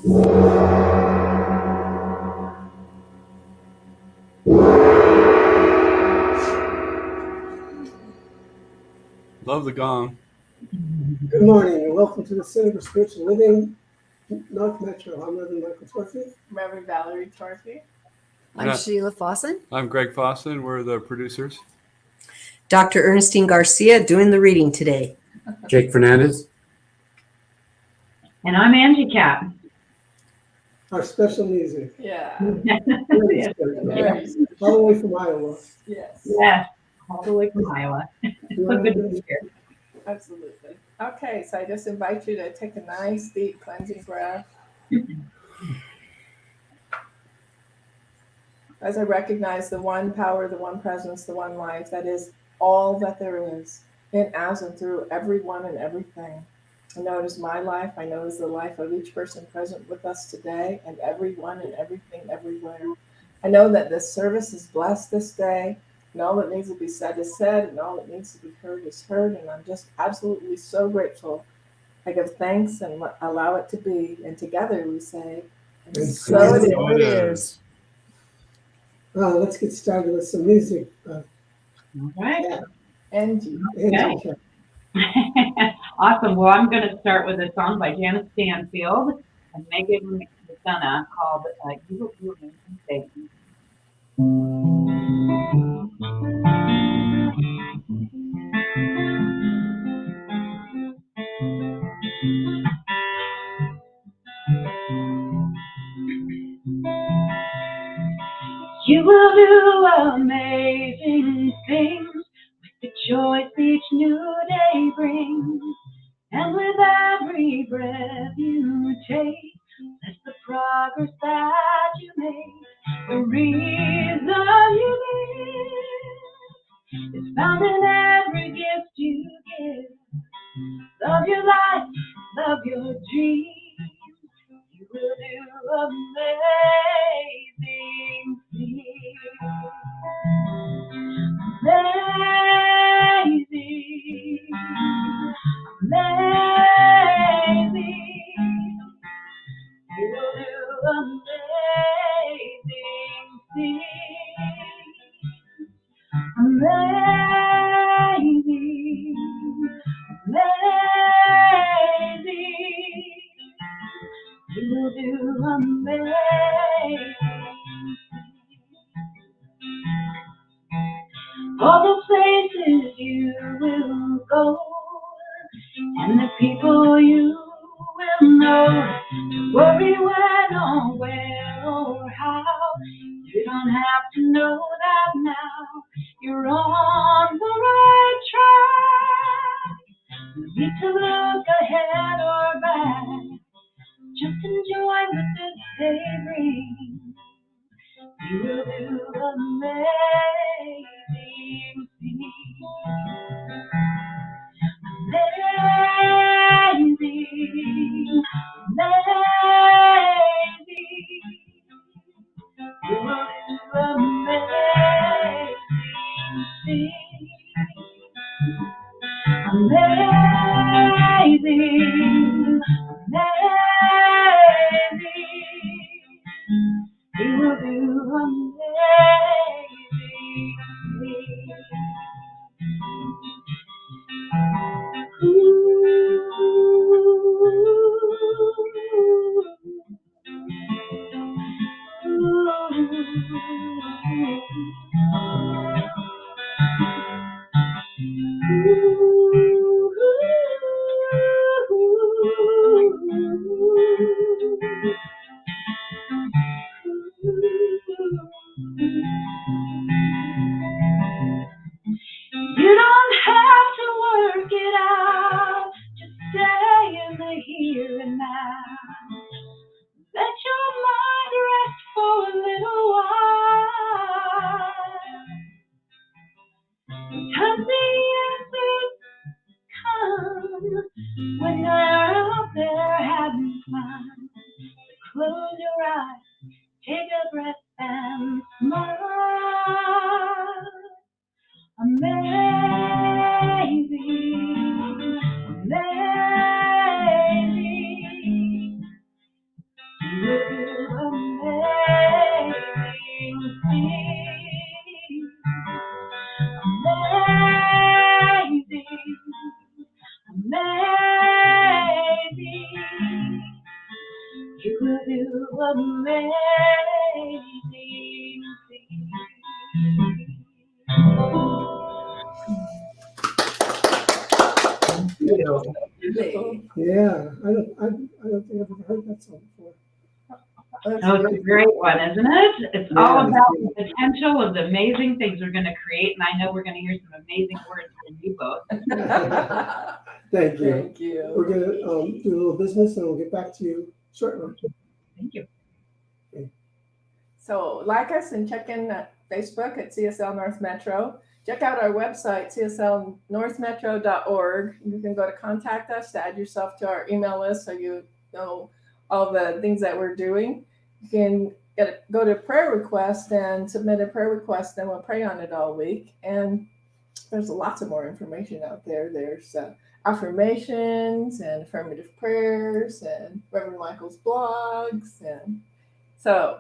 Love the gong. Good morning and welcome to the Center for Spiritual Living, North Metro. I'm Reverend Torphy. Reverend Valerie Torphy. I'm Sheila Fawson. I'm Greg Fawson. We're the producers. Dr. Ernestine Garcia doing the reading today. Jake Fernandez. And I'm Angie Cap. Our special music. Yeah. Very special. All the way from Iowa. Yes. Yes, all the way from Iowa. So good to be here. Absolutely. Okay, so I just invite you to take a nice, deep, cleansing breath. As I recognize the one power, the one presence, the one life that is all that there is, in, as, and through everyone and everything. I know it is my life. I know it is the life of each person present with us today, and everyone and everything everywhere. I know that this service is blessed this day, and all that needs to be said is said, and all that needs to be heard is heard, and I'm just absolutely so grateful. I give thanks and allow it to be, and together we say, And so it is. Let's get started with some music. All right. Angie. Angie. Awesome. Well, I'm going to start with a song by Janice Stanfield and Megan McDonough called You Will Do Amazing Things. You will do amazing things with the joys each new day brings. And with every breath you take, that's the progress that you make. The reason you live is found in every gift you give. Love your life, love your dreams. You will do amazing things. Amazing, amazing. You will do amazing things. Amazing, amazing. You will do amazing. All the places you will go, and the people you will know. Don't worry when or where or how. You don't have to know that now. You're on the right track. No need to look ahead or back. Just enjoy what this day brings. You will do amazing things. Amazing, amazing. You will do amazing things. Amazing, amazing. You will do amazing things. You don't have to work it out, just stay in the here and now. Let your mind rest for a little while. Sometimes the answers come when you're out there having fun. Close your eyes, take a breath and smile. Amazing, amazing. will do amazing things. Amazing. You will do amazing things. Beautiful. Yeah, I don't think I've ever heard that song before. That's Oh, it's a beautiful. great one, isn't it? It's Yeah, all it's about great. the potential of the amazing things we're going to create, and I know we're going to hear some amazing words from you both. Thank you. Thank you. We're going to do a little business and we'll get back to you shortly. Thank you. So like us and check in at Facebook at CSL North Metro. Check out our website, cslnorthmetro.org. You can go to contact us to add yourself to our email list so you know all the things that we're doing. You can go to prayer request and submit a prayer request, and we'll pray on it all week. And there's lots of more information out there. There's affirmations and affirmative prayers and Reverend Michael's blogs. And so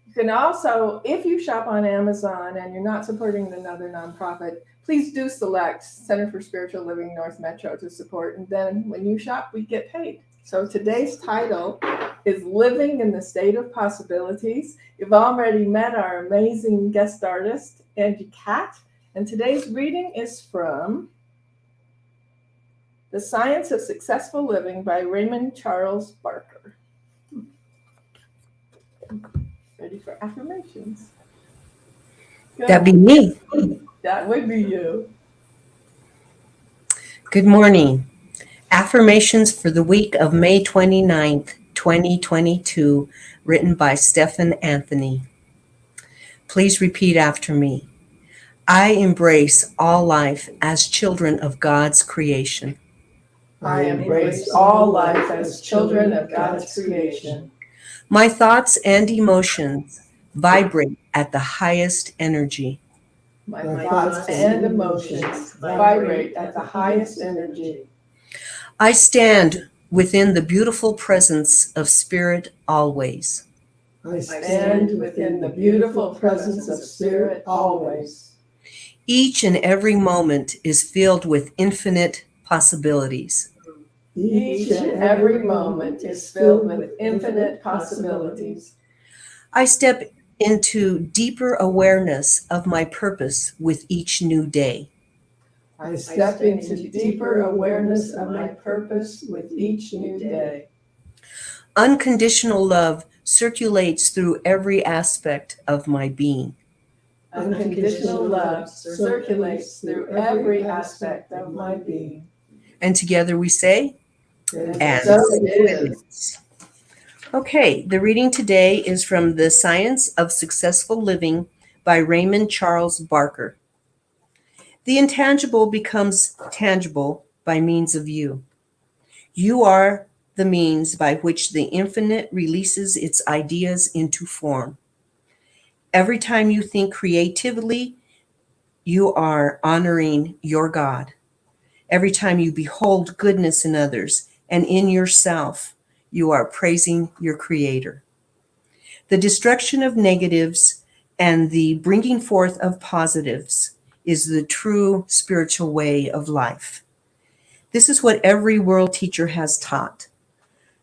you can also, if you shop on Amazon and you're not supporting another nonprofit, please do select Center for Spiritual Living North Metro to support. And then when you shop, we get paid. So today's title is Living in the State of Possibilities. You've already met our amazing guest artist, Angie Catt. And today's reading is from The Science of Successful Living by Raymond Charles Barker. Ready for affirmations? That'd be me. That would be you. Good morning. Affirmations for the week of May 29th, 2022, written by Stephan Anthony. Please repeat after me. I embrace all life as children of God's creation. I embrace all life as children of God's creation. My thoughts and emotions vibrate at the highest energy. My thoughts and emotions vibrate at the highest energy. I stand within the beautiful presence of Spirit always. I stand within the beautiful presence of Spirit always. Each and every moment is filled with infinite possibilities. Each and every moment is filled with infinite possibilities. I step into deeper awareness of my purpose with each new day. I step into deeper awareness of my purpose with each new day. Unconditional love circulates through every aspect of my being. Unconditional love circulates through every aspect of my being. And together we say, And so it is. Okay, the reading today is from The Science of Successful Living by Raymond Charles Barker. The intangible becomes tangible by means of you. You are the means by which the infinite releases its ideas into form. Every time you think creatively, you are honoring your God. Every time you behold goodness in others and in yourself, you are praising your Creator. The destruction of negatives and the bringing forth of positives is the true spiritual way of life. This is what every world teacher has taught.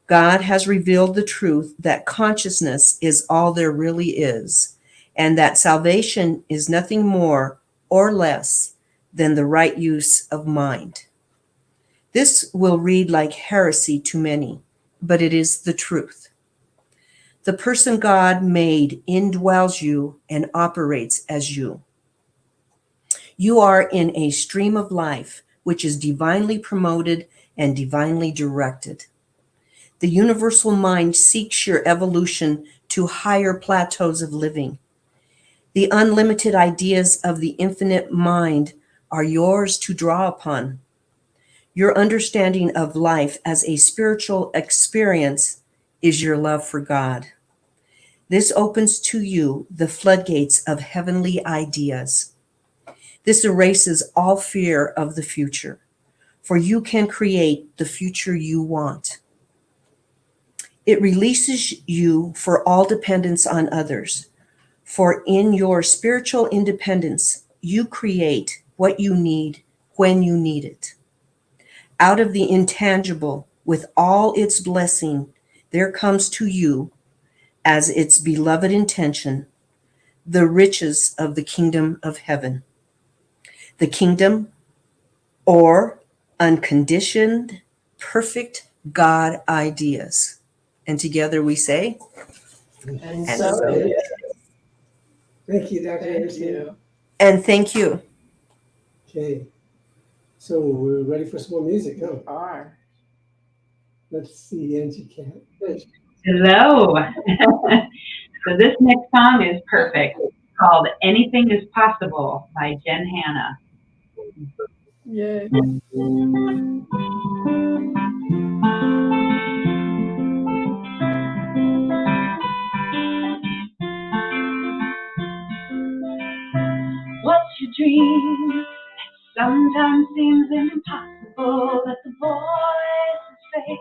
God has revealed the truth that consciousness is all there really is, and that salvation is nothing more or less than the right use of mind. This will read like heresy to many, but it is the truth. The person God made indwells you and operates as you. You are in a stream of life which is divinely promoted and divinely directed. The universal mind seeks your evolution to higher plateaus of living. The unlimited ideas of the infinite mind are yours to draw upon. Your understanding of life as a spiritual experience is your love for God. This opens to you the floodgates of heavenly ideas. This erases all fear of the future, for you can create the future you want. It releases you for all dependence on others. For in your spiritual independence, you create what you need when you need it. Out of the intangible, with all its blessing, there comes to you, as its beloved intention, the riches of the kingdom of heaven. The kingdom, or unconditioned, perfect God ideas. And together we say, And And so so it it is. Thank you, Dr. Thank Anderson. you. and thank you. Okay. So we're ready for some more music, huh? Are. Let's see, Angie Cat. Hello. So this next song is perfect. It's called Anything is Possible by Jen Hanna. Yay. What's your dream? Sometimes seems impossible that the voices say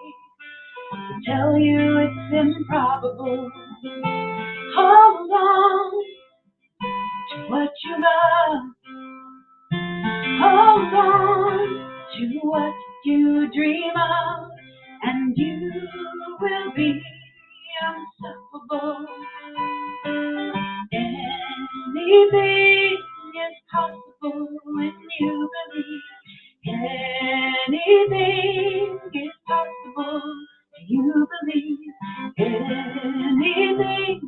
to tell you it's improbable. Hold on to what you love. Hold on to what you dream of, and you will be unstoppable. Anything is possible when you believe. Anything is possible. Do you believe? Anything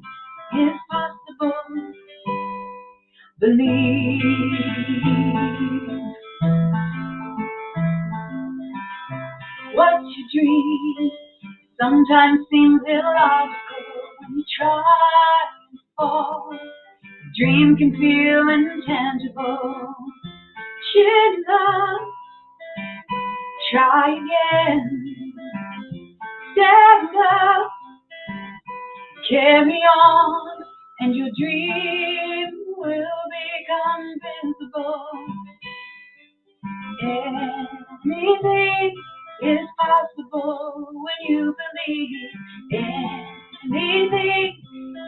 is possible. Believe. What you dream sometimes seems illogical when you try and fall. The dream can feel intangible. Chin up, try again. Stand up, carry on, and your dream will become visible. Anything is possible when you believe. Anything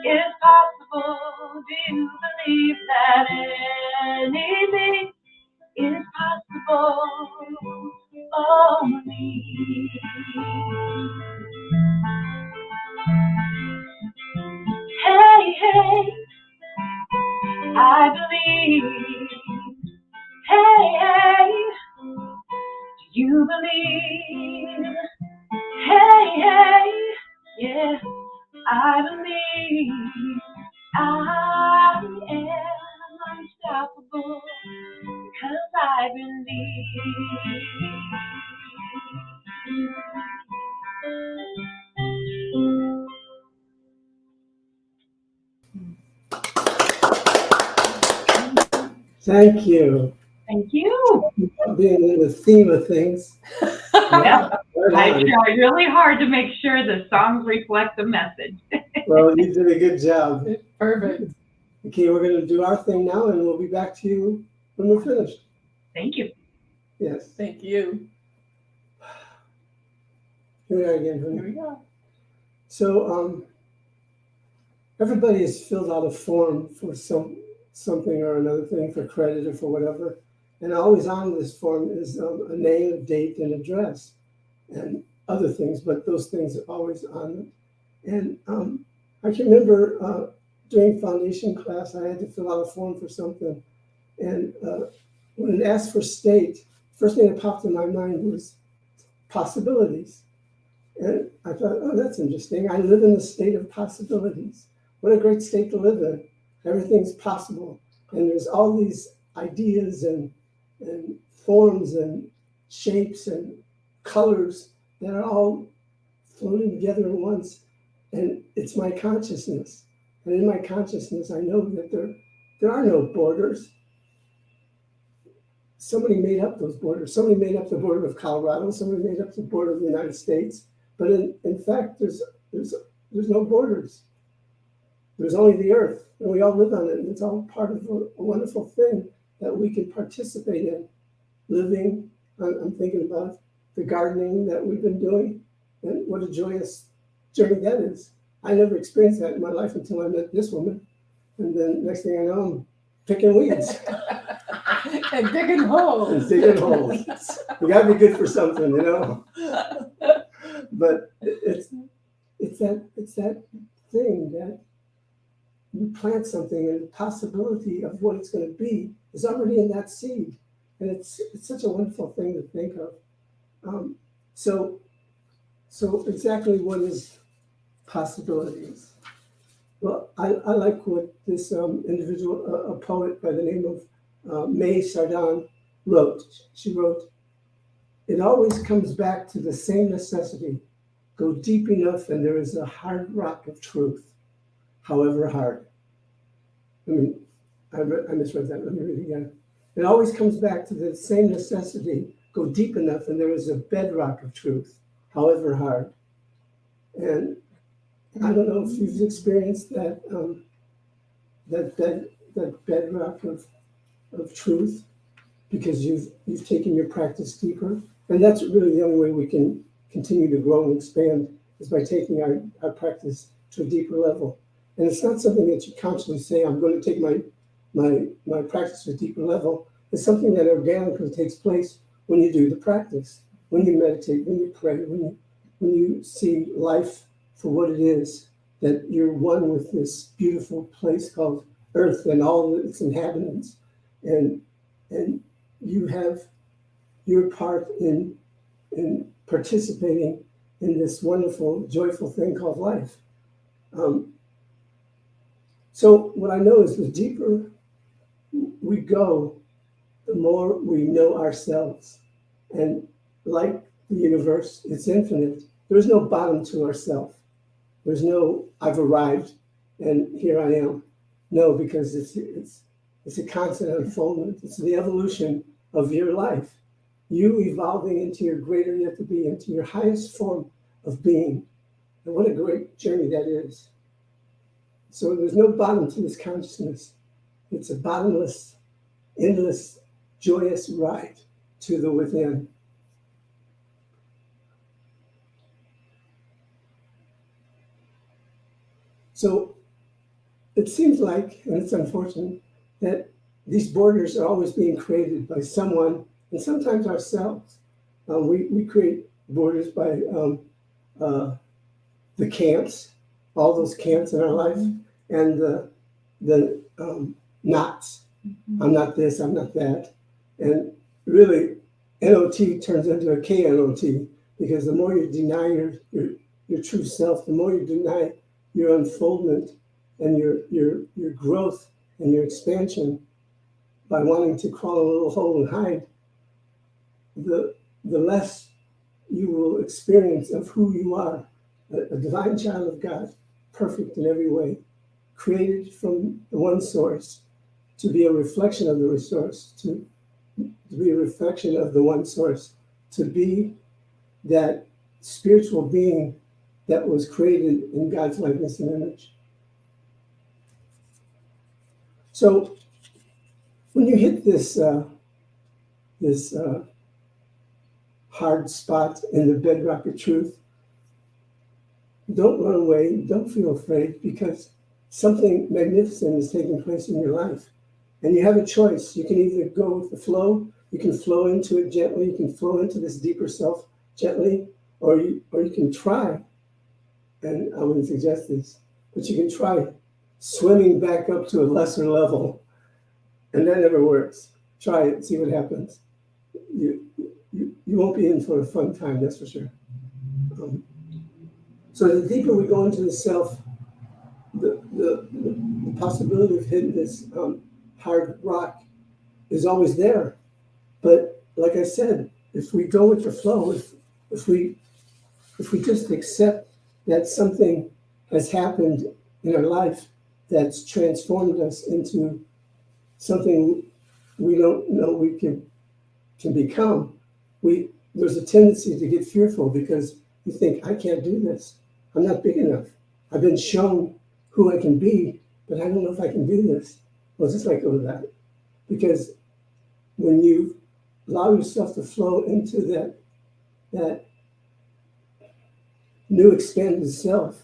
is possible. Do you believe that anything is possible? Only. Hey, hey, I believe. Hey, hey, do you believe? Hey, hey, yeah, I believe. I am unstoppable because I believe. Thank you. Thank you. Being in the theme of things. Yeah, Right I on. tried really hard to make sure the songs reflect the message. Well, you did a good job. Perfect. Okay, we're going to do our thing now, and we'll be back to you when we're finished. Thank you. Yes. Thank you. Here we are again, honey. Here we go. So, everybody has filled out a form for something or another thing, for credit or for whatever. And always on this form is a name, a date, and address, and other things, but those things are always on it. And I can remember during foundation class, I had to fill out a form for something. And when it asked for state, first thing that popped in my mind was possibilities. And I thought, oh, that's interesting. I live in the state of possibilities. What a great state to live in. Everything's possible. And there's all these ideas and forms and shapes and colors that are all floating together at once. And it's my consciousness. And in my consciousness, I know that there are no borders. Somebody made up those borders. Somebody made up the border of Colorado. Somebody made up the border of the United States. But in fact, there's no borders. There's only the earth, and we all live on it, and it's all part of a wonderful thing that we can participate in. Living, I'm thinking about the gardening that we've been doing, and what a joyous journey that is. I never experienced that in my life until I met this woman. And then next thing I know, I'm picking weeds And digging holes. and digging holes. You gotta be good for something, you know? But it's that thing that you plant something and the possibility of what it's going to be is already in that seed. And it's such a wonderful thing to think of. So exactly what is possibilities? Well, I like what this individual, a poet by the name of May Sardin wrote. She wrote, "It always comes back to the same necessity. Go deep enough and there is a hard rock of truth, however hard." I mean, I misread that. Let me read it again. It always comes back to the same necessity. Go deep enough and there is a bedrock of truth, however hard. And I don't know if you've experienced that that bedrock of truth, because you've taken your practice deeper. And that's really the only way we can continue to grow and expand, is by taking our practice to a deeper level. And it's not something that you consciously say, I'm going to take my practice to a deeper level. It's something that organically takes place when you do the practice, when you meditate, when you pray, when you see life for what it is, that you're one with this beautiful place called Earth and all its inhabitants, and you have your part in participating in this wonderful, joyful thing called life. So what I know is the deeper we go, the more we know ourselves. And like the universe, it's infinite. There's no bottom to ourself. There's no, I've arrived and here I am. No, because it's a constant unfoldment. It's the evolution of your life. You evolving into your greater yet to be, into your highest form of being. And what a great journey that is. So there's no bottom to this consciousness. It's a bottomless, endless, joyous ride to the within. So it seems like, and it's unfortunate, that these borders are always being created by someone, and sometimes ourselves. We create borders by the camps, all those camps in our life, and the knots. I'm not this, I'm not that. And really, NOT turns into a KNOT, because the more you deny your true self, the more you deny your unfoldment and your growth and your expansion by wanting to crawl a little hole and hide, the less you will experience of who you are, a divine child of God, perfect in every way, created from the one source, to be a reflection of the resource, to be a reflection of the one source, to be that spiritual being that was created in God's likeness and image. So when you hit this hard spot in the bedrock of truth, don't run away, don't feel afraid, because something magnificent is taking place in your life. And you have a choice. You can either go with the flow, you can flow into it gently, you can flow into this deeper self gently, or you can try, and I wouldn't suggest this, but you can try swimming back up to a lesser level, and that never works. Try it, see what happens. You won't be in for a fun time, that's for sure. So the deeper we go into the self, the possibility of hitting this hard rock is always there. But like I said, if we go with the flow, if we just accept that something has happened in our life that's transformed us into something we don't know we can become, there's a tendency to get fearful, because you think, I can't do this. I'm not big enough. I've been shown who I can be, but I don't know if I can do this. Well, just let go of that. Because when you allow yourself to flow into that new expanded self,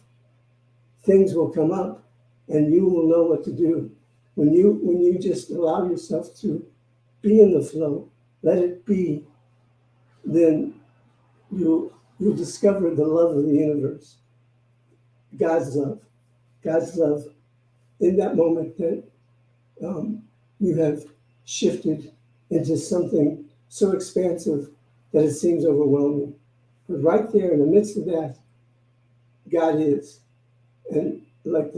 things will come up and you will know what to do. When you just allow yourself to be in the flow, let it be, then you'll discover the love of the universe, God's love. God's love in that moment that you have shifted into something so expansive that it seems overwhelming. But right there in the midst of that, God is. And like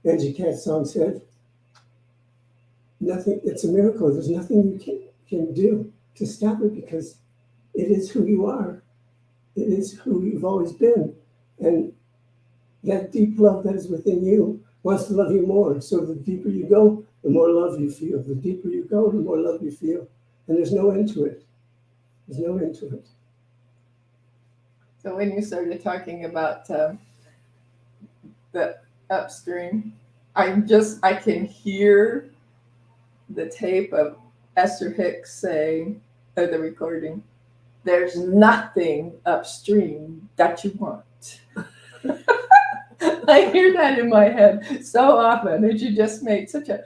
Angie Catt's song said, nothing, it's a miracle. There's nothing you can do to stop it because it is who you are. It is who you've always been. And that deep love that is within you wants to love you more. So the deeper you go, the more love you feel. The deeper you go, the more love you feel. And there's no end to it. There's no end to it. So when you started talking about the upstream, I can hear the tape of Esther Hicks saying, or the recording, there's nothing upstream that you want. I hear that in my head so often, and she just made such a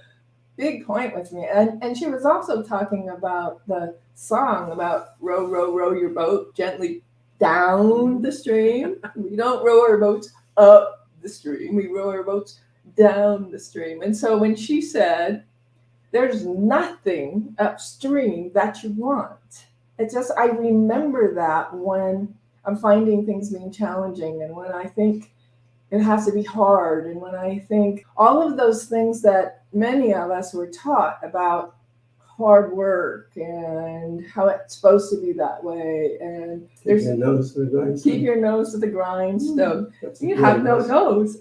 big point with me. And she was also talking about the song about row, row, row your boat gently down the stream. We don't row our boats up the stream. We row our boats down the stream. And so when she said, there's nothing upstream that you want, I remember that when I'm finding things being challenging, and when I think it has to be hard, and when I think all of those things that many of us were taught about hard work and how it's supposed to be that way, and Keep your nose to the grindstone. Keep your nose to the grindstone. You really have no nose.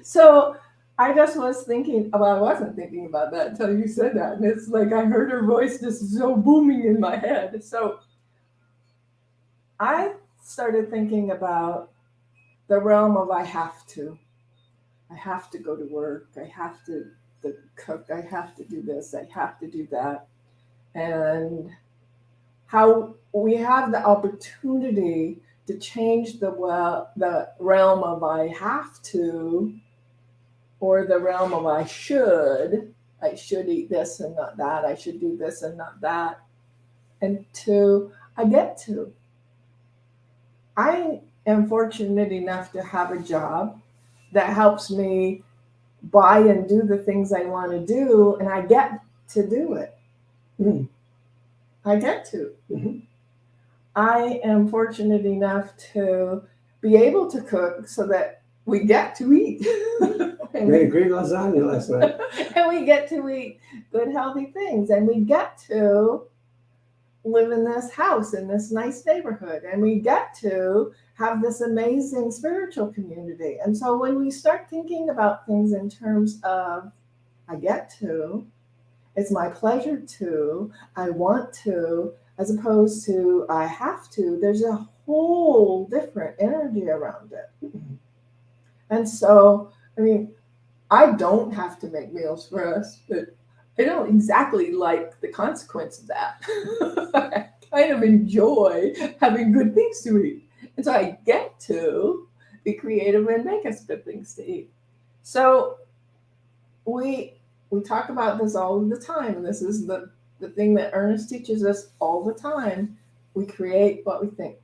So I just was thinking, well, I wasn't thinking about that until you said that. And it's like I heard her voice just so booming in my head. So I started thinking about the realm of I have to go to work. I have to cook. I have to do this. I have to do that. And how we have the opportunity to change the realm of I have to, or the realm of I should eat this and not that, I should do this and not that, and to I get to. I am fortunate enough to have a job that helps me buy and do the things I want to do, and I get to do it. Mm. I get to. Mm-hmm. I am fortunate enough to be able to cook so that we get to eat. Made a great lasagna last night. And we get to eat good, healthy things. And we get to live in this house, in this nice neighborhood. And we get to have this amazing spiritual community. And so when we start thinking about things in terms of, I get to, it's my pleasure to, I want to, as opposed to I have to, there's a whole different energy around it. Mm-hmm. And so, I mean, I don't have to make meals for us, but I don't exactly like the consequence of that. I kind of enjoy having good things to eat. And so I get to be creative and make us good things to eat. So we talk about this all the time. And this is the thing that Ernest teaches us all the time. We create what we think.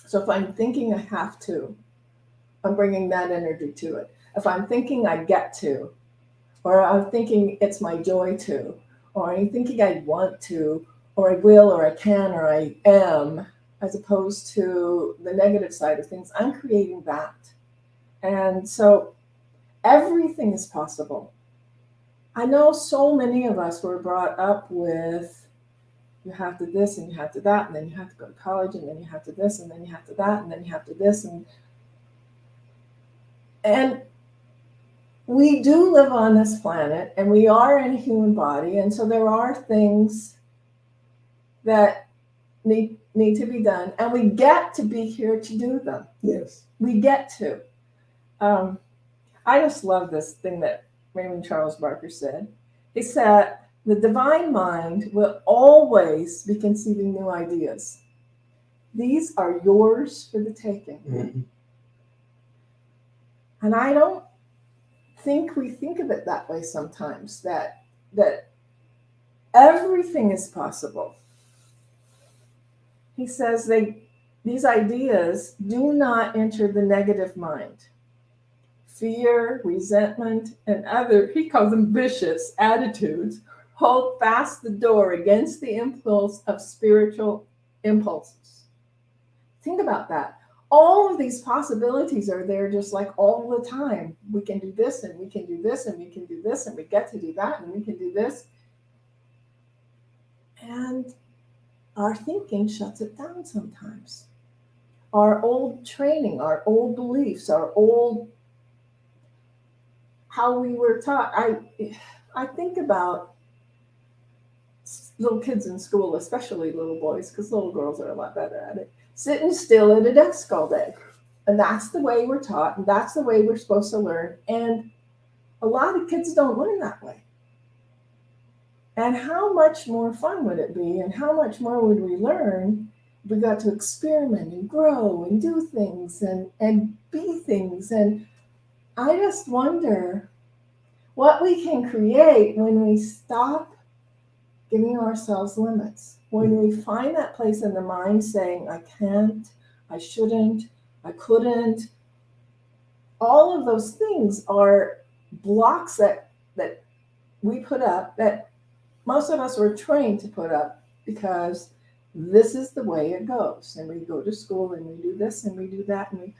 So if I'm thinking I have to, I'm bringing that energy to it. If I'm thinking I get to, or I'm thinking it's my joy to, or I'm thinking I want to, or I will, or I can, or I am, as opposed to the negative side of things, I'm creating that. And so everything is possible. I know so many of us were brought up with, you have to this, and you have to that, and then you have to go to college, and then you have to this, and then you have to that, and then you have to this, and we do live on this planet, and we are in a human body, and so there are things that need to be done, and we get to be here to do them. Yes. We get to. I just love this thing that Raymond Charles Barker said. He said, the divine mind will always be conceiving new ideas. These are yours for the taking. Mhm. And I don't think we think of it that way sometimes, that everything is possible. He says these ideas do not enter the negative mind. Fear, resentment, and other, he calls them vicious attitudes, hold fast the door against the impulse of spiritual impulses. Think about that. All of these possibilities are there just like all the time. We can do this, and we can do this, and we can do this, and we get to do that, and we can do this. And our thinking shuts it down sometimes. Our old training, our old beliefs, our old how we were taught. I think about little kids in school, especially little boys, because little girls are a lot better at it, sitting still at a desk all day. And that's the way we're taught, and that's the way we're supposed to learn. And a lot of kids don't learn that way. And how much more fun would it be, and how much more would we learn if we got to experiment and grow and do things and be things? And I just wonder what we can create when we stop giving ourselves limits, when we find that place in the mind saying, I can't, I shouldn't, I couldn't. All of those things are blocks that we put up, that most of us were trained to put up, because this is the way it goes. And we go to school and we do this and we do that. And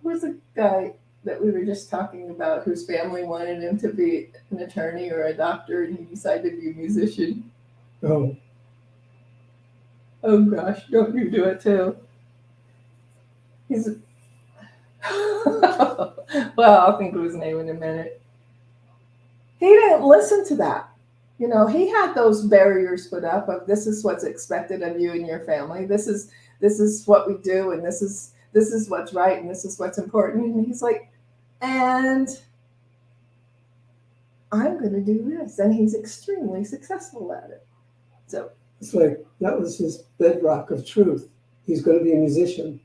who's the guy that we were just talking about whose family wanted him to be an attorney or a doctor, and he decided to be a musician? Oh, Oh gosh, don't you do it too? He's well, I'll think of his name in a minute. He didn't listen to that. You know, he had those barriers put up of, this is what's expected of you and your family. This is what we do, and this is what's right, and this is what's important. And he's like, and I'm going to do this. And he's extremely successful at it. So it's like that was his bedrock of truth. He's going to be a musician.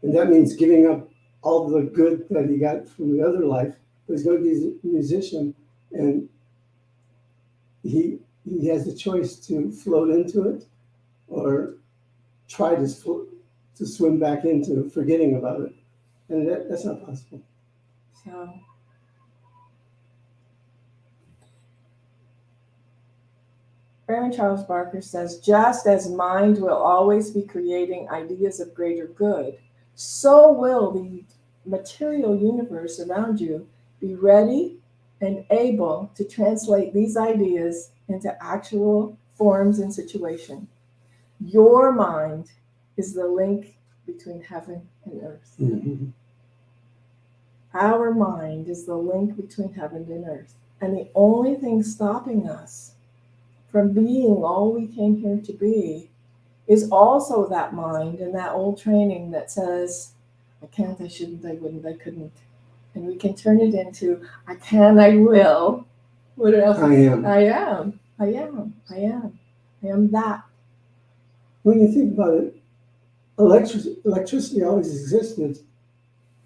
And that means giving up all the good that he got from the other life. But he's going to be a musician. And he has the choice to float into it or try to swim back into forgetting about it. And that's not possible. So Reverend Charles Barker says, just as mind will always be creating ideas of greater good, so will the material universe around you be ready and able to translate these ideas into actual forms and situation. Your mind is the link between heaven and earth. Mm-hmm. Our mind is the link between heaven and earth. And the only thing stopping us from being all we came here to be is also that mind and that old training that says, I can't, I shouldn't, I wouldn't, I couldn't. And we can turn it into, I can, I will. What else? I am. I am. I am. I am. I am that. When you think about it, electricity always existed.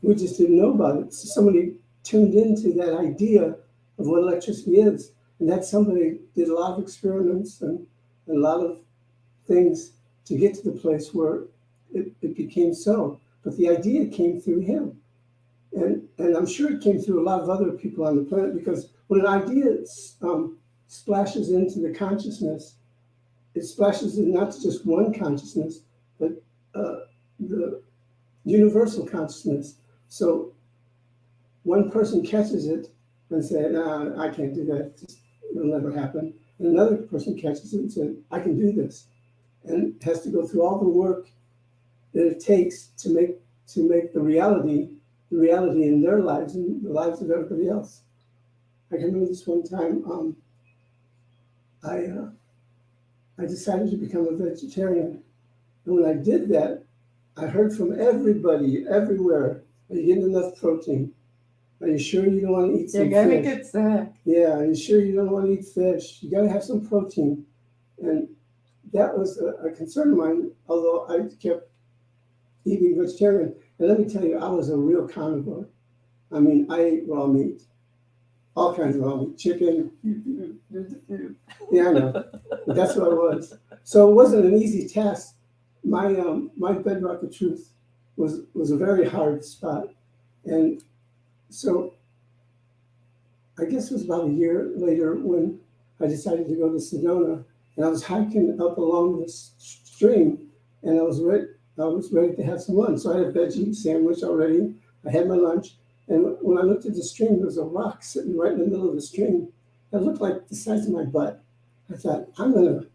We just didn't know about it. So somebody tuned into that idea of what electricity is. And that somebody did a lot of experiments and a lot of things to get to the place where it became so. But the idea came through him. And I'm sure it came through a lot of other people on the planet, because when an idea splashes into the consciousness, it splashes in not just one consciousness, but the universal consciousness. So one person catches it and says, "No, I can't do that. It'll never happen." And another person catches it and says, "I can do this," and has to go through all the work that it takes to make the reality in their lives and the lives of everybody else. I can remember this one time. I decided to become a vegetarian, and when I did that, I heard from everybody everywhere, "Are you getting enough protein? Are you sure you don't want to eat some You're gonna fish? get sick. Yeah, are you sure you don't want to eat fish? You got to have some protein." And that was a concern of mine, although I kept eating vegetarian. And let me tell you, I was a real carnivore. I mean, I ate raw meat, all kinds of raw meat, chicken. Yeah, I know. But that's what I was. So it wasn't an easy task. My bedrock of truth was a very hard spot. And so I guess it was about a year later when I decided to go to Sedona, and I was hiking up along this stream, and I was ready to have some lunch. So I had a veggie sandwich already. I had my lunch, and when I looked at the stream, there was a rock sitting right in the middle of the stream that looked like the size of my butt. I thought, I'm gonna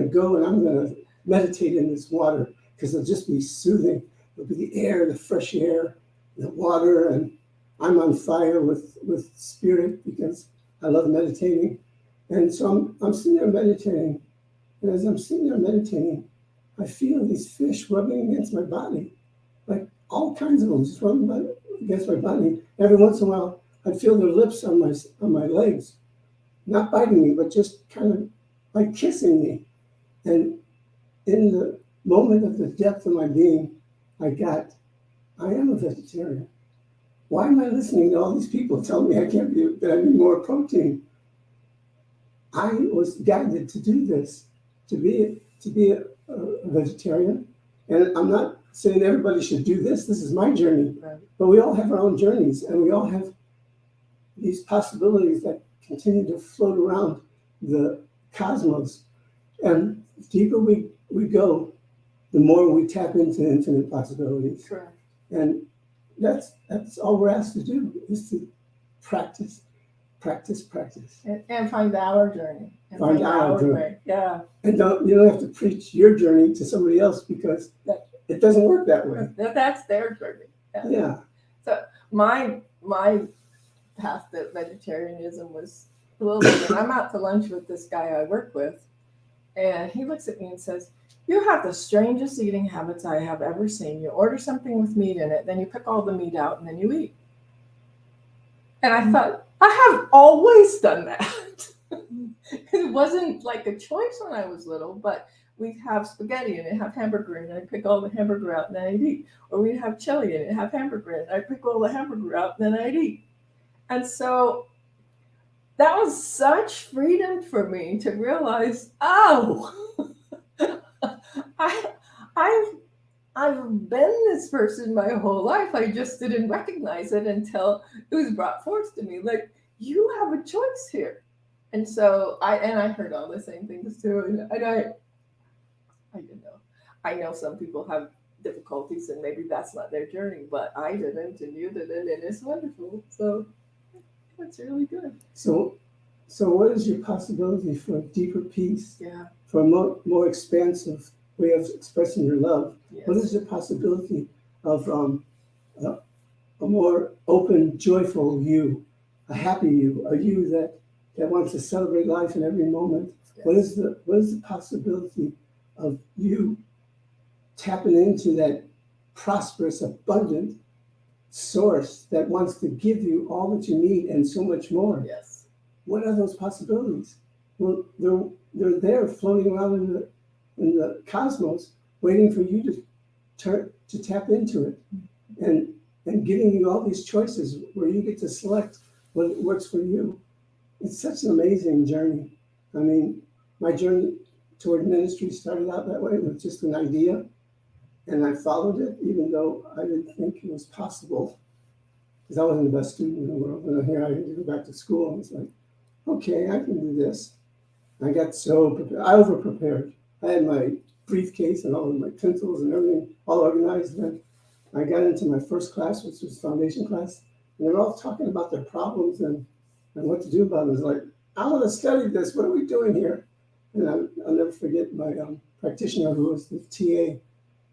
go and I'm gonna meditate in this water because it'll just be soothing. It'll be the air, the fresh air, the water, and I'm on fire with spirit because I love meditating. And so I'm sitting there meditating, and as I'm sitting there meditating, I feel these fish rubbing against my body, like all kinds of them just rubbing against my body. Every once in a while, I'd feel their lips on my legs, not biting me, but just kind of like kissing me. And in the moment of the depth of my being, I am a vegetarian. Why am I listening to all these people tell me that I need more protein? I was guided to do this, to be a vegetarian. And I'm not saying everybody should do this. This is my journey. Right. But we all have our own journeys, and we all have these possibilities that continue to float around the cosmos. And the deeper we go, the more we tap into infinite possibilities. Correct. And that's all we're asked to do, is to practice. And find our journey. And Find our journey. way. Yeah. And you don't have to preach your journey to somebody else because it doesn't work that way. That's their journey. Yeah. So my path to vegetarianism was a little bit. I'm out to lunch with this guy I work with, and he looks at me and says, "You have the strangest eating habits I have ever seen. You order something with meat in it, then you pick all the meat out, and then you eat." And I thought, I have always done that. It wasn't like a choice when I was little, but we'd have spaghetti and it'd have hamburger in it, and I'd pick all the hamburger out and then I'd eat. Or we'd have chili and it'd have hamburger in it, and I'd pick all the hamburger out and then I'd eat. And so that was such freedom for me to realize, oh, I've been this person my whole life. I just didn't recognize it until it was brought forth to me. Like, you have a choice here. And so I heard all the same things too. And I don't know. I know some people have difficulties and maybe that's not their journey, but I didn't and you didn't, and it's wonderful. So that's really good. So what is your possibility for deeper peace? Yeah. For a more expansive way of expressing your love? Yes. What is the possibility of a more open, joyful you, a happy you, a you that wants to celebrate life in every moment? Yes. What is the possibility of you tapping into that prosperous, abundant source that wants to give you all that you need and so much more? Yes. What are those possibilities? Well, they're there floating around in the cosmos, waiting for you to tap into it, and giving you all these choices where you get to select what works for you. It's such an amazing journey. I mean, my journey toward ministry started out that way with just an idea, and I followed it, even though I didn't think it was possible, because I wasn't the best student in the world. And here I had to go back to school, and it's like, okay, I can do this. I got so prepared. I over-prepared. I had my briefcase and all of my pencils and everything all organized. And I got into my first class, which was foundation class, and they were all talking about their problems and what to do about it. I was like, I want to study this. What are we doing here? And I'll never forget my practitioner, who was the TA,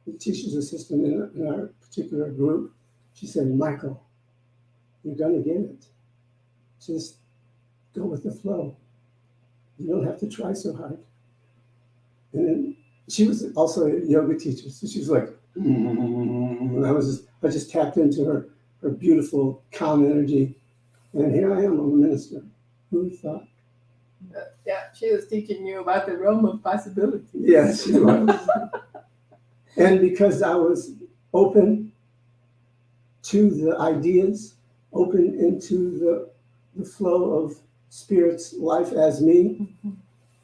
the teacher's assistant in our particular group. She said, "Michael, you're going to get it. Just go with the flow. You don't have to try so hard." And then she was also a yoga teacher, so she was like, and I just tapped into her beautiful, calm energy. And here I am, I'm a minister. Who thought? Yeah, she was teaching you about the realm of possibilities. Yes, she was. And because I was open to the ideas, open into the flow of Spirit's life as me,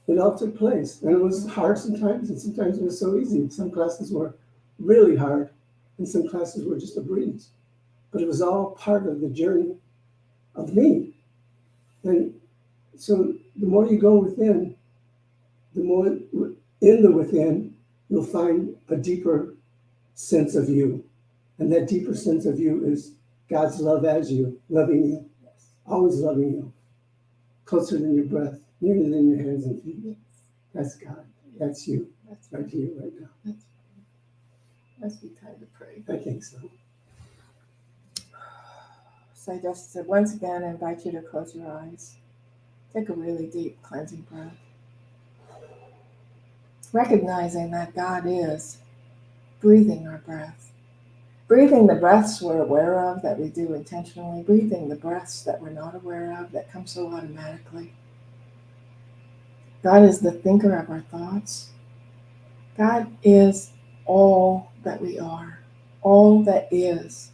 it all took place. And it was hard sometimes, and sometimes it was so easy. Some classes were really hard, and some classes were just a breeze. But it was all part of the journey of me. And so the more you go within, the more in the within, you'll find a deeper sense of you. And that deeper sense of you is God's love as you, loving you, always loving you, closer than your breath, nearer than your hands and feet. That's God. That's you. That's right here, right now. Must be time to pray. I think so. So I just once again invite you to close your eyes. Take a really deep cleansing breath. Recognizing that God is breathing our breath. Breathing the breaths we're aware of that we do intentionally. Breathing the breaths that we're not aware of that come so automatically. God is the thinker of our thoughts. God is all that we are, all that is.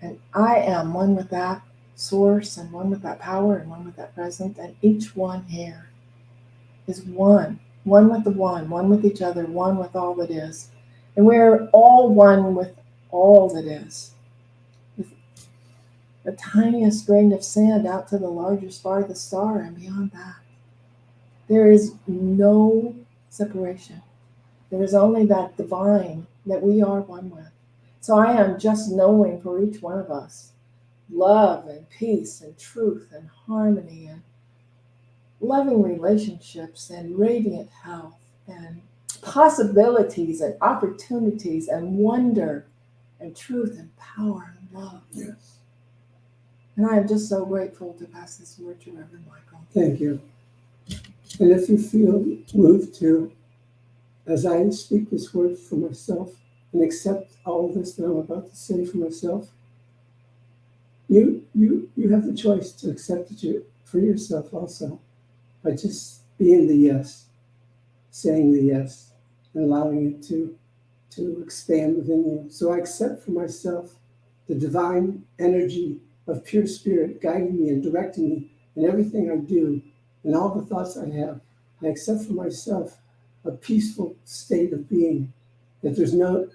And I am one with that source and one with that power and one with that presence. And each one here is one with the one with each other, one with all that is. And we're all one with all that is. With the tiniest grain of sand out to the largest, farthest star and beyond that. There is no separation. There is only that divine that we are one with. So I am just knowing for each one of us love and peace and truth and harmony and loving relationships and radiant health and possibilities and opportunities and wonder and truth and power and love. Yes. And I am just so grateful to pass this word to Reverend Michael. Thank you. And if you feel moved to, as I speak this word for myself and accept all of this that I'm about to say for myself, you have the choice to accept it for yourself also by just being the yes, saying the yes, and allowing it to expand within you. So I accept for myself the divine energy of pure spirit guiding me and directing me in everything I do and all the thoughts I have. I accept for myself a peaceful state of being, that there's no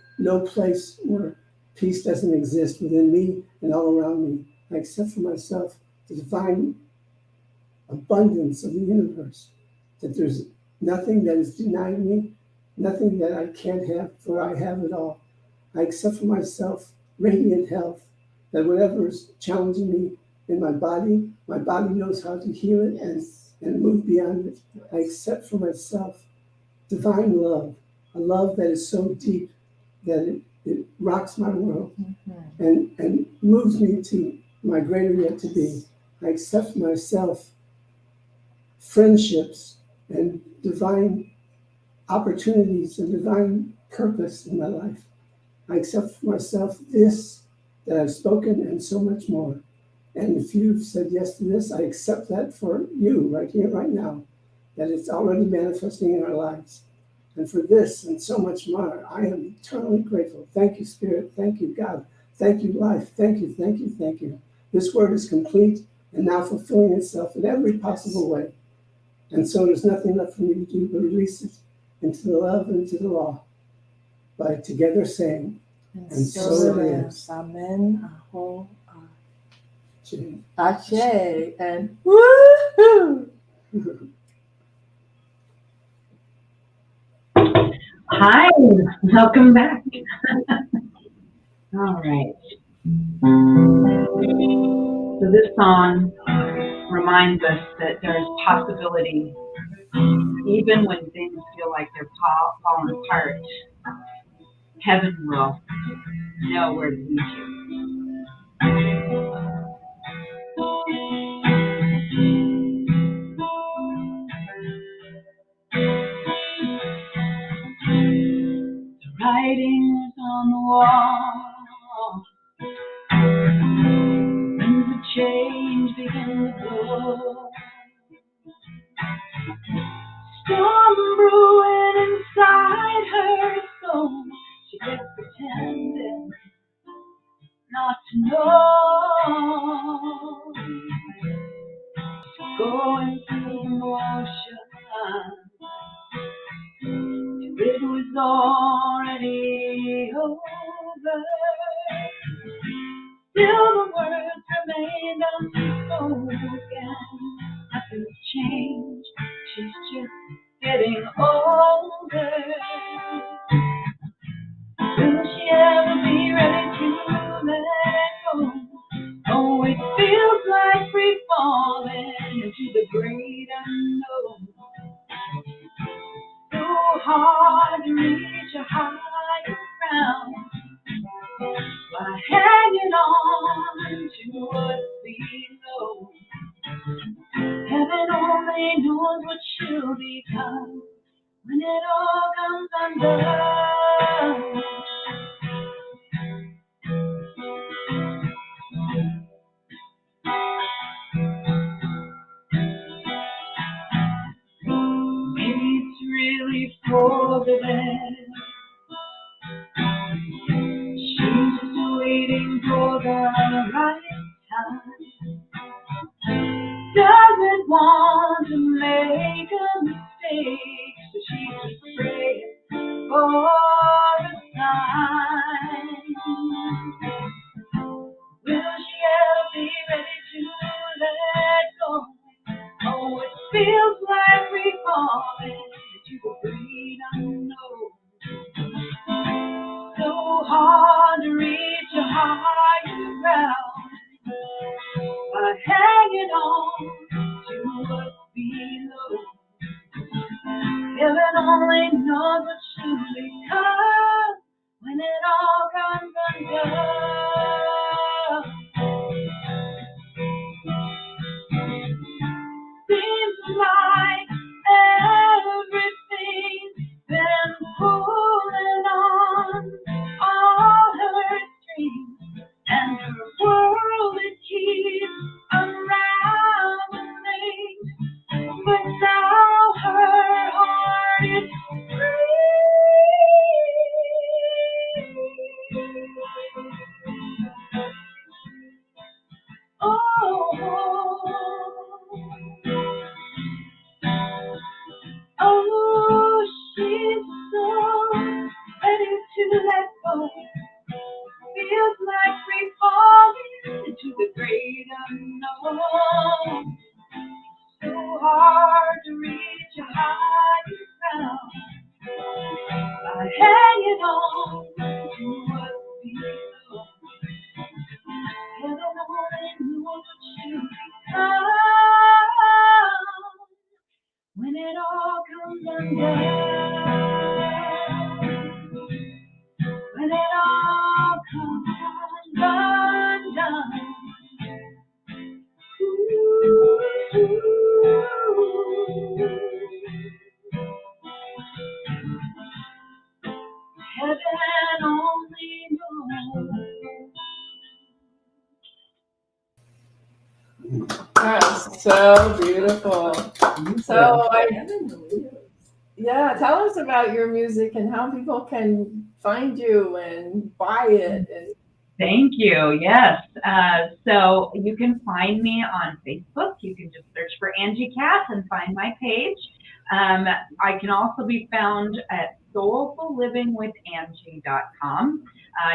place where peace doesn't exist within me and all around me. I accept for myself the divine abundance of the universe, that there's nothing that is denied me, nothing that I can't have, for I have it all. I accept for myself radiant health, that whatever is challenging me in my body knows how to heal it and move beyond it. I accept for myself divine love, a love that is so deep that it rocks my world and moves me to my greater yet to be. I accept for myself friendships and divine opportunities and divine purpose in my life. I accept for myself this that I've spoken and so much more. And if you've said yes to this, I accept that for you right here, right now, that it's already manifesting in our lives. And for this and so much more, I am eternally grateful. Thank you, Spirit. Thank you, God. Thank you, life. Thank you, thank you, thank you. This word is complete and now fulfilling itself in every possible way. And so there's nothing left for me to do but release it into the love and into the law by together saying, and so it is. Amen. Aho. Jane. Ashe. And woohoo! Hi, welcome back. All right. So this song reminds us that there's possibility, even when things feel like they're falling apart. Heaven will know where to lead you. The writing's on the wall. Winds of change begin to blow. to know. Going through the motion, if it was already over, still the words remained unspoken. Nothing's changed, she's just getting older. Will she ever be ready to let go? Oh, it feels like free falling into the great unknown. So hard to reach a higher ground by hanging on to what's below. Heaven only knows what she'll become when it all comes undone. Maybe it's really for the best. She's just waiting for the right time. Doesn't want to make a mistake, so she's just praying for the sign. Will she ever be ready to let go? Oh, it feels like free falling into the great unknown. So hard to reach a higher ground by hanging on to what's below. Heaven only knows what she'll become when it all comes undone. Seems like everything's been pulling on all her strings, and her world it keeps unraveling. But now her heart is free. Oh, she's so ready to let go. Feels like free falling into the great unknown. So hard to reach a higher ground by hanging on to what's below. Heaven only knows what she'll become when it all comes undone. When it all comes undone. Heaven only knows. That's so beautiful. So yeah, tell us about your music and how people can find you and buy it. And Thank you. Yes. So you can find me on Facebook. You can just search for Angie Cass and find my page. I can also be found at soulfullivingwithangie.com.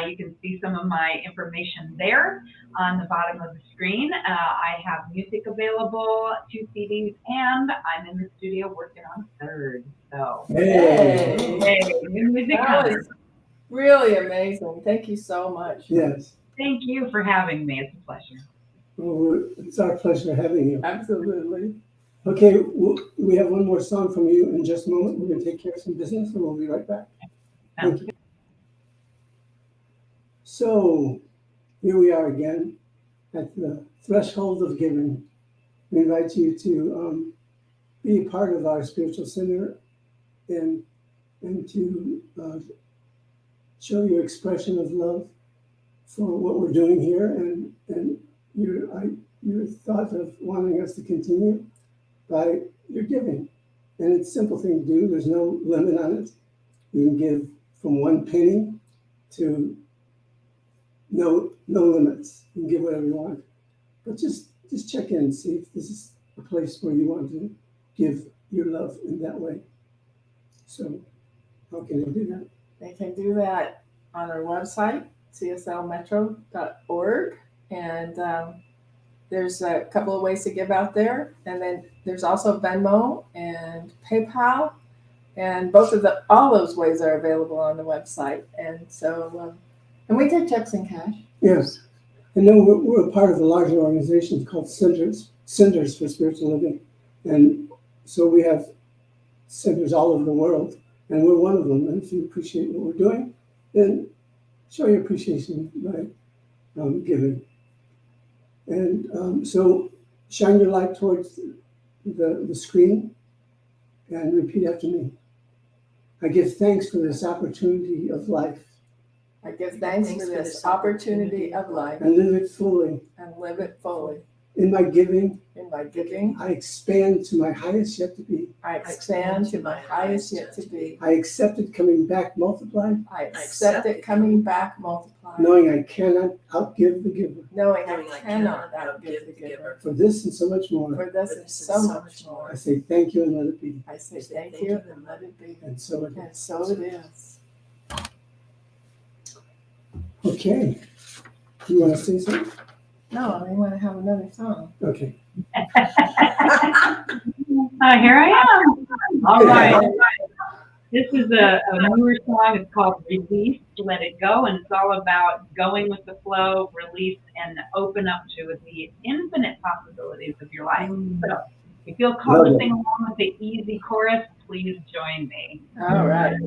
You can see some of my information there on the bottom of the screen. I have music available, 2 CDs, and I'm in the studio working on 3rd. So, Hey. new music that coming. was really amazing. Thank you so much. Yes. Thank you for having me. It's a pleasure. Well, it's our pleasure having you. Absolutely. Okay, we have one more song from you in just a moment. We're going to take care of some business and we'll be right back. Thank you. So here we are again at the threshold of giving. We invite you to be a part of our spiritual center and to show your expression of love for what we're doing here and your thought of wanting us to continue by your giving. And it's a simple thing to do. There's no limit on it. You can give from 1 penny to no limits. You can give whatever you want, but just check in and see if this is a place where you want to give your love in that way. So how can they do that? They can do that on our website, cslmetro.org, and there's a couple of ways to give out there, and then there's also Venmo and PayPal, and all those ways are available on the website. And so, and we take checks in cash. Yes. And then we're a part of a larger organization called Centers for Spiritual Living. And so we have centers all over the world, and we're one of them. And if you appreciate what we're doing, then show your appreciation by giving. And so shine your light towards the screen and repeat after me. I give thanks for this opportunity of life. I give thanks for this opportunity of life And live it fully. and live it fully. In my giving, I expand to my highest yet to be. I expand to my highest yet to be. I accept it coming back multiplied, I accept it coming back multiplied, knowing I cannot outgive the giver. knowing I cannot outgive the giver. For this and so much more, For this and so much more, I say thank you and let it be. I say thank you and let it be. And so it And is. so it is. Okay. You want to say something? No, I want to have another song. Okay. Here I am. All right. This is a newer song. It's called Release, Let It Go, and it's all about going with the flow, release, and open up to the infinite possibilities of your life. So if you feel called to sing along with the easy chorus, please join me. All right.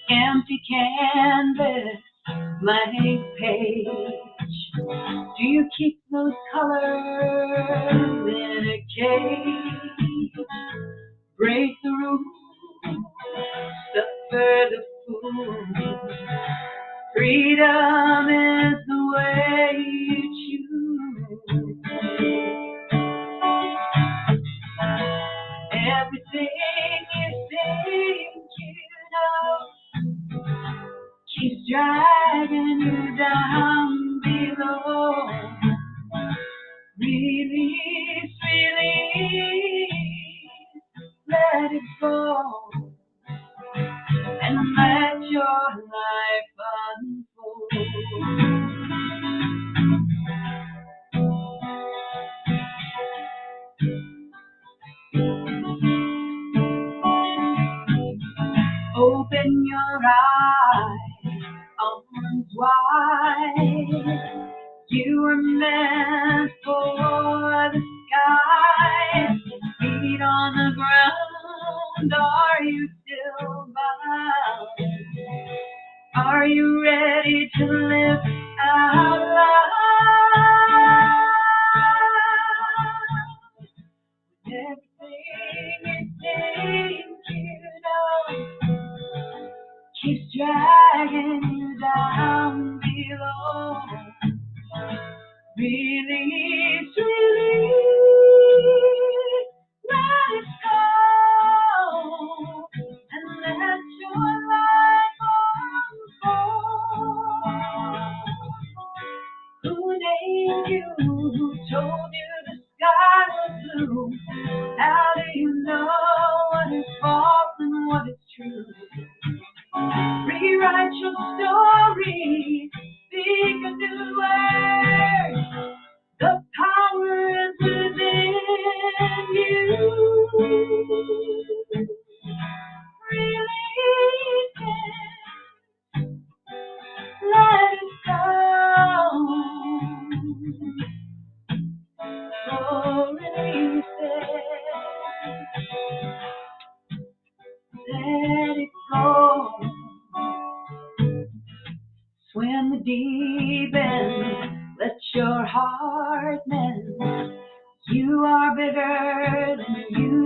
Empty canvas, blank page. Do you keep those colors in a cage? Break the rules, suffer the fool. Freedom is the way you choose. Everything you think you know keeps dragging you down below. Release, release, let it go, and let your life unfold. Open your eyes, arms wide. You were meant for the sky. Feet on the ground, are you still bound? Are you ready to live out loud? Everything you think you know keeps dragging you down below. Release, release, let it go, and let your life unfold. Who named you? Who told you the sky was blue? How do you know what is false and what is true? Rewrite your story, speak a new word. The power is within you. Release it, let it go. Oh, release it, let it go. Swim the deep end, let your heart mend. You are bigger than you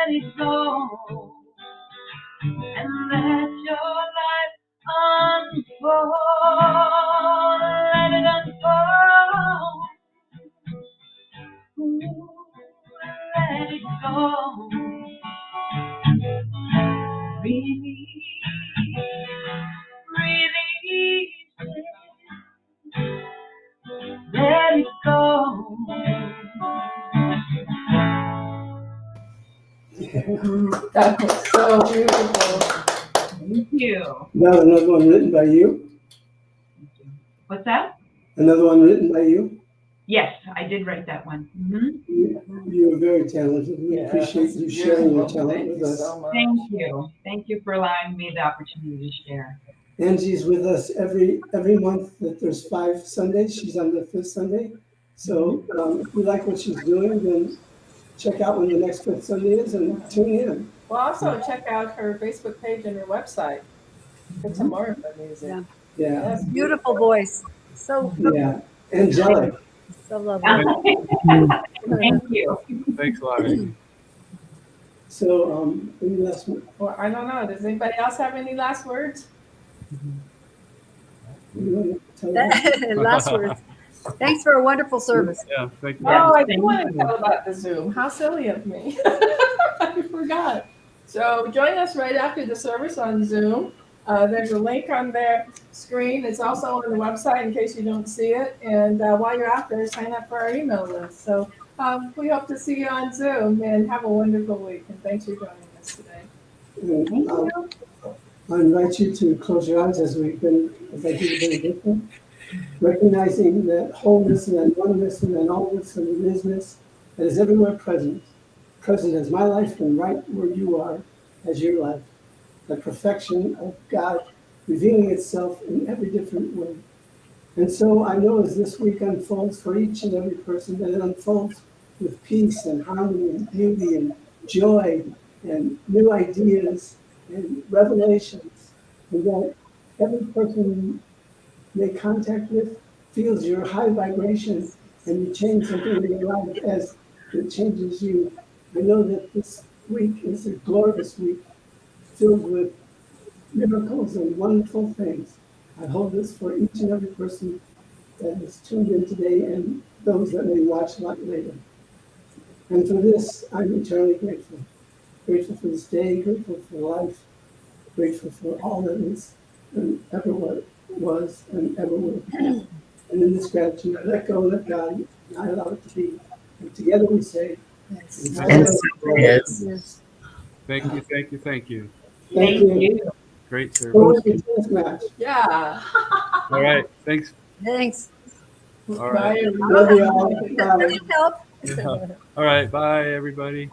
let it go. And let your life unfold. Let it unfold. Ooh, let it go. Release, release it. Let it go. That was so beautiful. Thank you. Now another one written by you. What's that? Another one written by you. Yes, I did write that one. You're very talented. We Yeah, appreciate that's you sharing your beautiful. talent Thank with you us. so much. Thank you. Thank you for allowing me the opportunity to share. Angie's with us every month that there's 5 Sundays. She's on the 5th Sunday. So if you like what she's doing, then check out when the next 5th Sunday is and tune in. Well, also check out her Facebook page and her website. Get some more of her music. Yeah. Yeah, Yes, Beautiful voice. So, yeah. Angelic. so lovely. Thank you. Thanks a lot, Amy. So any last Well, I don't know. Does anybody else have any last words? Last words. Thanks for a wonderful service. Yeah, thank you. Oh, I thank do want to you. tell about the Zoom. How silly of me. I forgot. So join us right after the service on Zoom. There's a link on their screen. It's also on the website in case you don't see it. And while you're out there, sign up for our email list. So we hope to see you on Zoom and have a wonderful week. And thanks for joining us today. And, I invite you to close your eyes as I do the benediction, recognizing that wholeness and that oneness and that allness and the isness that is everywhere present as my life and right where you are as your life, the perfection of God revealing itself in every different way. And so I know as this week unfolds for each and every person, that it unfolds with peace and harmony and beauty and joy and new ideas and revelations, and that every person you make contact with feels your high vibration and you change something in your life as it changes you. I know that this week is a glorious week filled with miracles and wonderful things. I hold this for each and every person that is tuned in today and those that may watch later. And for this, I'm eternally grateful. Grateful for this day, grateful for life, grateful for all that is and ever was and ever will be. And in this gratitude, I let go, let God, and I allow it to be. And together we say, And so it is. Yes. Thank you, thank you, thank you. thank you. Great Go service. with your tennis match. Yeah. All right, thanks. Thanks. All right. Bye, everybody. Love you all. Bye. Doesn't help. Yeah. All right, bye, everybody.